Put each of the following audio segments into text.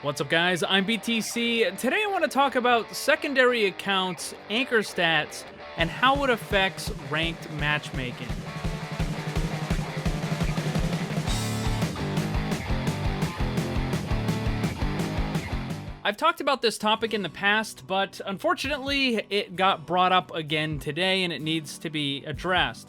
What's up, guys? I'm BTC. Today I want to talk about secondary accounts, anchor stats, and how it affects ranked matchmaking. I've talked about this topic in the past, but unfortunately it got brought up again today and it needs to be addressed.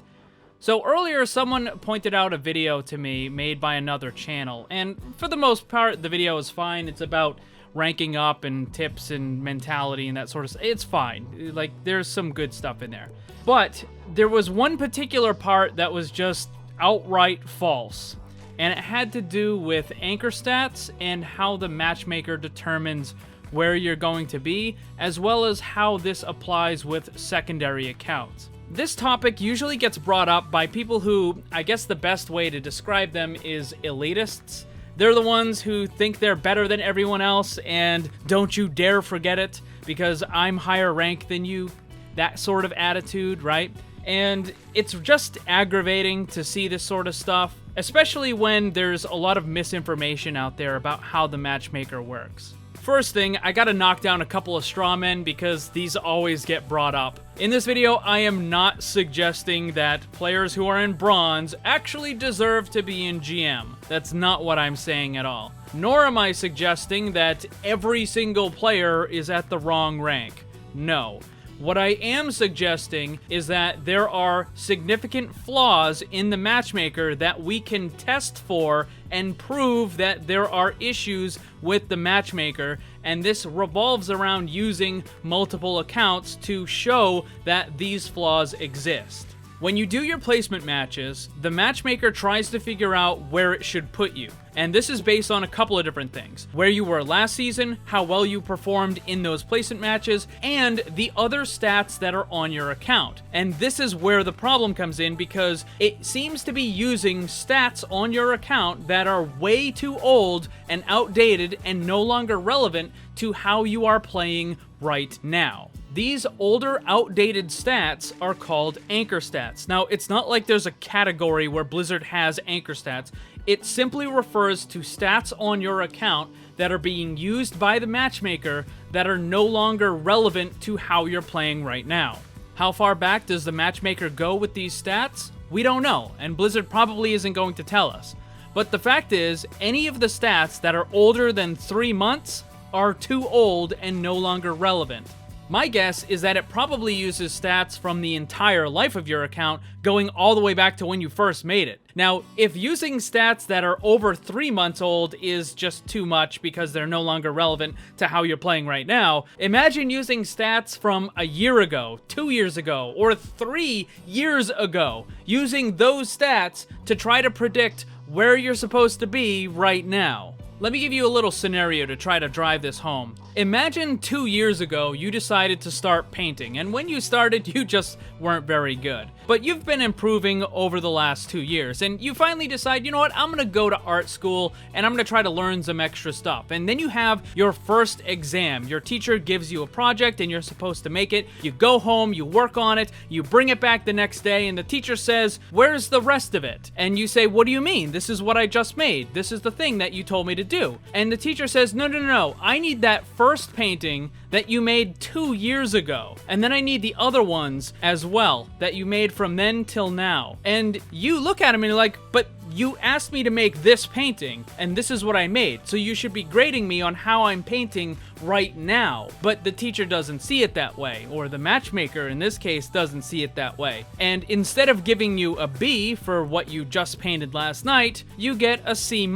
So earlier, someone pointed out a video to me made by another channel, and for the most part, the video is fine. It's about ranking up and tips and mentality and that sort of stuff. It's fine. Like, there's some good stuff in there. But there was one particular part that was just outright false, and it had to do with anchor stats and how the matchmaker determines where you're going to be, as well as how this applies with secondary accounts. This topic usually gets brought up by people who, I guess the best way to describe them is elitists. They're the ones who think they're better than everyone else, and don't you dare forget it, because I'm higher rank than you. That sort of attitude, right? And it's just aggravating to see this sort of stuff, especially when there's a lot of misinformation out there about how the matchmaker works. First thing, I gotta knock down a couple of straw men because these always get brought up. In this video, I am not suggesting that players who are in bronze actually deserve to be in GM. That's not what I'm saying at all. Nor am I suggesting that every single player is at the wrong rank. No. What I am suggesting is that there are significant flaws in the matchmaker that we can test for and prove that there are issues with the matchmaker, and this revolves around using multiple accounts to show that these flaws exist. When you do your placement matches, the matchmaker tries to figure out where it should put you. And this is based on a couple of different things. Where you were last season, how well you performed in those placement matches, and the other stats that are on your account. And this is where the problem comes in, because it seems to be using stats on your account that are way too old and outdated and no longer relevant to how you are playing right now. These older, outdated stats are called anchor stats. Now, it's not like there's a category where Blizzard has anchor stats. It simply refers to stats on your account that are being used by the matchmaker that are no longer relevant to how you're playing right now. How far back does the matchmaker go with these stats? We don't know, and Blizzard probably isn't going to tell us. But the fact is, any of the stats that are older than 3 months are too old and no longer relevant. My guess is that it probably uses stats from the entire life of your account, going all the way back to when you first made it. Now, if using stats that are over 3 months old is just too much because they're no longer relevant to how you're playing right now, imagine using stats from a year ago, 2 years ago, or 3 years ago, using those stats to try to predict where you're supposed to be right now. Let me give you a little scenario to try to drive this home. Imagine 2 years ago you decided to start painting, and when you started you just weren't very good. But you've been improving over the last 2 years, and you finally decide, you know what, I'm gonna go to art school and I'm gonna try to learn some extra stuff. And then you have your first exam. Your teacher gives you a project and you're supposed to make it. You go home, you work on it, you bring it back the next day, and the teacher says, "Where's the rest of it?" And you say, "What do you mean? This is what I just made. This is the thing that you told me to do." And the teacher says, no, I need that first painting that you made 2 years ago. And then I need the other ones as well that you made from then till now. And you look at him and you're like, "But you asked me to make this painting, and this is what I made, so you should be grading me on how I'm painting right now." But the teacher doesn't see it that way, or the matchmaker in this case doesn't see it that way. And instead of giving you a B for what you just painted last night, you get a C-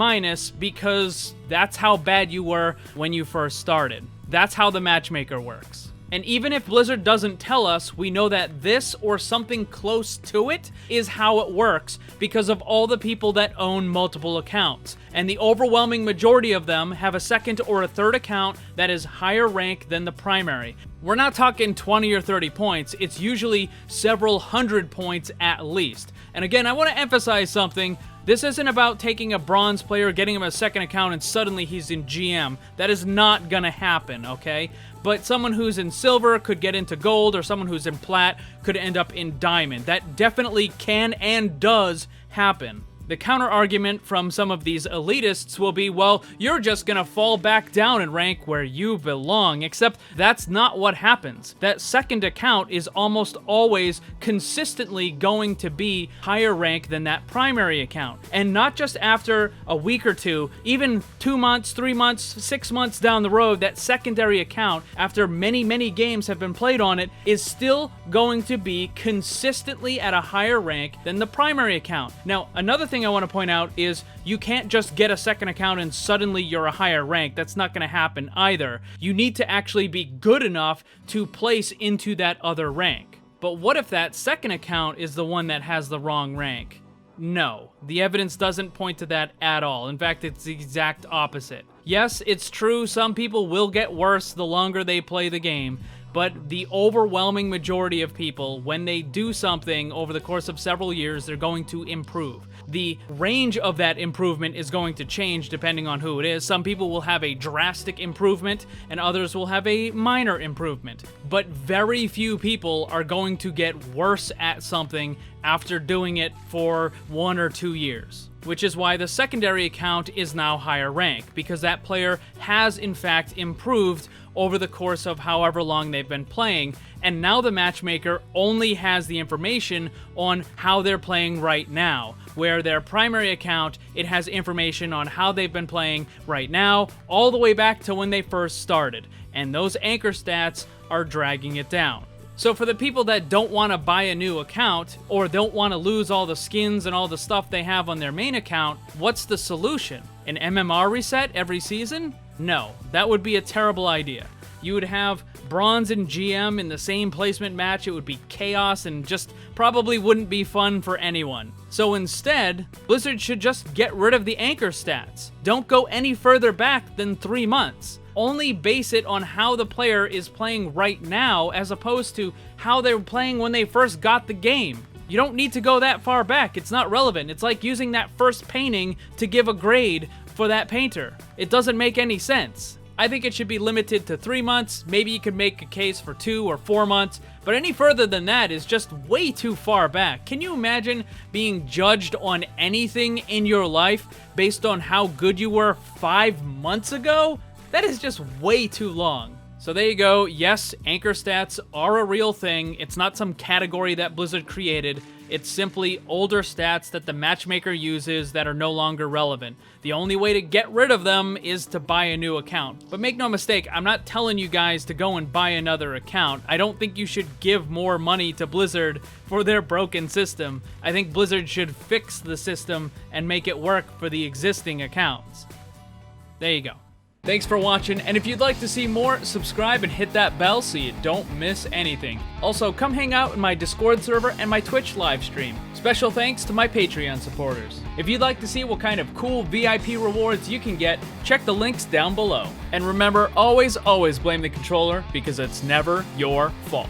because that's how bad you were when you first started. That's how the matchmaker works. And even if Blizzard doesn't tell us, we know that this or something close to it is how it works because of all the people that own multiple accounts. And the overwhelming majority of them have a second or a third account that is higher rank than the primary. We're not talking 20 or 30 points, it's usually several hundred points at least. And again, I want to emphasize something. This isn't about taking a bronze player, getting him a second account, and suddenly he's in GM. That is not gonna happen, okay? But someone who's in silver could get into gold, or someone who's in plat could end up in diamond. That definitely can and does happen. The counter argument from some of these elitists will be, well, you're just gonna fall back down in rank where you belong, except that's not what happens. That second account is almost always consistently going to be higher rank than that primary account. And not just after a week or two, even 2 months, 3 months, 6 months down the road, that secondary account, after many, many games have been played on it, is still going to be consistently at a higher rank than the primary account. Now, another thing I want to point out is you can't just get a second account and suddenly you're a higher rank. That's not going to happen either. You need to actually be good enough to place into that other rank. But what if that second account is the one that has the wrong rank? No, the evidence doesn't point to that at all. In fact, it's the exact opposite. Yes, it's true, some people will get worse the longer they play the game, but the overwhelming majority of people, when they do something over the course of several years, they're going to improve. The range of that improvement is going to change depending on who it is. Some people will have a drastic improvement, and others will have a minor improvement. But very few people are going to get worse at something after doing it for 1 or 2 years. Which is why the secondary account is now higher rank, because that player has in fact improved over the course of however long they've been playing, and now the matchmaker only has the information on how they're playing right now, where their primary account, it has information on how they've been playing right now, all the way back to when they first started, and those anchor stats are dragging it down. So for the people that don't want to buy a new account, or don't want to lose all the skins and all the stuff they have on their main account, what's the solution? An MMR reset every season? No, that would be a terrible idea. You would have Bronze and GM in the same placement match, it would be chaos and just probably wouldn't be fun for anyone. So instead, Blizzard should just get rid of the anchor stats. Don't go any further back than 3 months. Only base it on how the player is playing right now as opposed to how they were playing when they first got the game. You don't need to go that far back. It's not relevant. It's like using that first painting to give a grade for that painter. It doesn't make any sense. I think it should be limited to 3 months. Maybe you could make a case for 2 or 4 months, but any further than that is just way too far back. Can you imagine being judged on anything in your life based on how good you were 5 months ago? That is just way too long. So there you go. Yes, anchor stats are a real thing. It's not some category that Blizzard created. It's simply older stats that the matchmaker uses that are no longer relevant. The only way to get rid of them is to buy a new account. But make no mistake, I'm not telling you guys to go and buy another account. I don't think you should give more money to Blizzard for their broken system. I think Blizzard should fix the system and make it work for the existing accounts. There you go. Thanks for watching, and if you'd like to see more, subscribe and hit that bell so you don't miss anything. Also, come hang out in my Discord server and my Twitch live stream. Special thanks to my Patreon supporters. If you'd like to see what kind of cool VIP rewards you can get, check the links down below. And remember, always blame the controller, because it's never your fault.